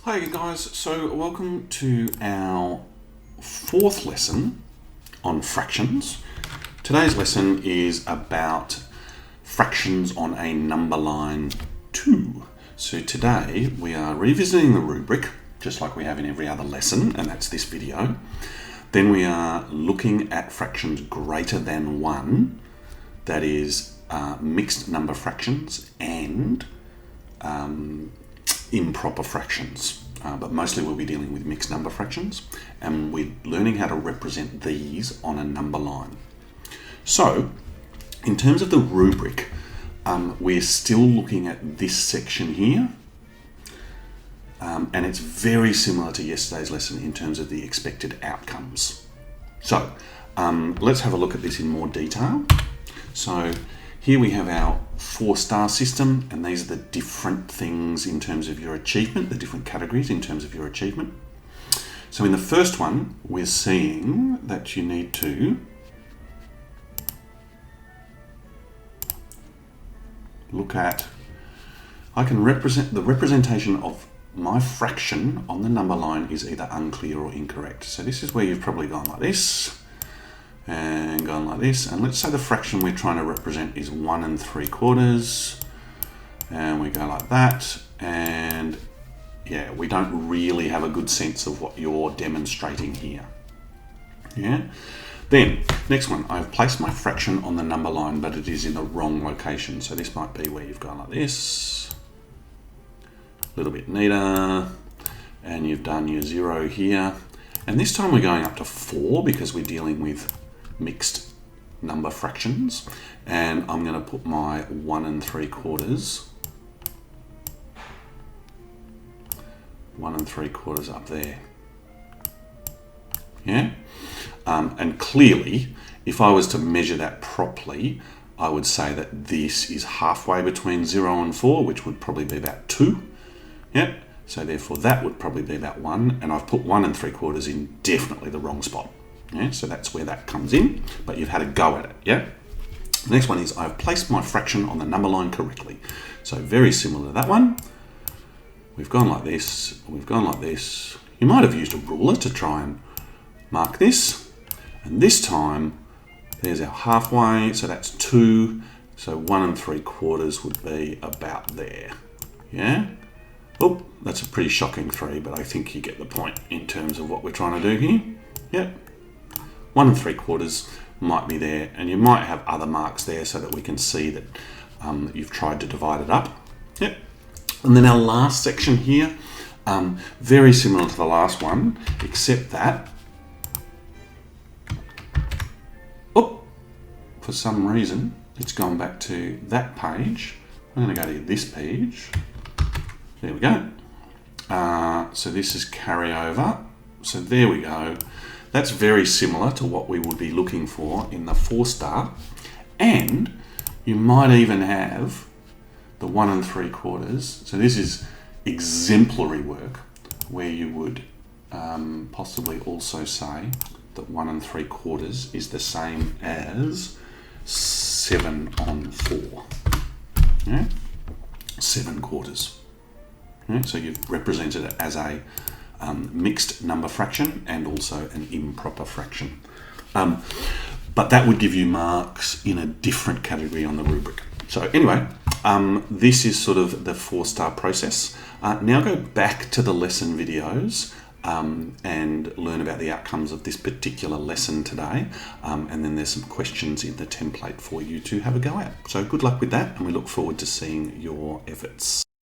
Hi guys, so welcome to our fourth lesson on fractions. Today's lesson is about fractions on a number line 2. So today we are revisiting the rubric, just like we have in every other lesson, and that's this video. Then we are looking at fractions greater than 1, that is mixed number fractions and improper fractions, but mostly we'll be dealing with mixed number fractions, and we're learning how to represent these on a number line. So in terms of the rubric, we're still looking at this section here, and it's very similar to yesterday's lesson in terms of the expected outcomes. So let's have a look at this in more detail. So here we have our 4-star system, and these are the different things in terms of your achievement, the different categories in terms of your achievement. So in the first one, we're seeing that you need to look at, I can represent, the representation of my fraction on the number line is either unclear or incorrect. So this is where you've probably gone like this, and gone like this, and let's say the fraction we're trying to represent is 1 3/4, and we go like that, and yeah, we don't really have a good sense of what you're demonstrating here. Yeah. Then next one, I've placed my fraction on the number line, but it is in the wrong location. So this might be where you've gone like this, a little bit neater, and you've done your 0 here, and this time we're going up to 4 because we're dealing with mixed number fractions, and I'm going to put my 1 3/4 up there. Yeah, and clearly if I was to measure that properly, I would say that this is halfway between 0 and 4, which would probably be about 2. Yeah, so therefore that would probably be about 1, and I've put 1 3/4 in definitely the wrong spot. Yeah, so that's where that comes in, but you've had a go at it. Yeah. The next one is I've placed my fraction on the number line correctly. So very similar to that one. We've gone like this, we've gone like this. You might have used a ruler to try and mark this, and this time there's our halfway, so that's 2. So 1 3/4 would be about there. Yeah. Oh, that's a pretty shocking 3, but I think you get the point in terms of what we're trying to do here. Yeah. 1 3/4 might be there, and you might have other marks there so that we can see that you've tried to divide it up. Yep. And then our last section here, very similar to the last one, except that, oh, for some reason, it's gone back to that page. I'm going to go to this page. There we go. So this is carryover. So there we go. That's very similar to what we would be looking for in the 4-star, and you might even have the 1 3/4. So this is exemplary work, where you would possibly also say that 1 3/4 is the same as 7 on 4. Yeah? 7/4. Yeah? So you've represented it as a mixed number fraction and also an improper fraction. But that would give you marks in a different category on the rubric. So anyway, this is sort of the 4-star process. Now go back to the lesson videos and learn about the outcomes of this particular lesson today. And then there's some questions in the template for you to have a go at. So good luck with that, and we look forward to seeing your efforts.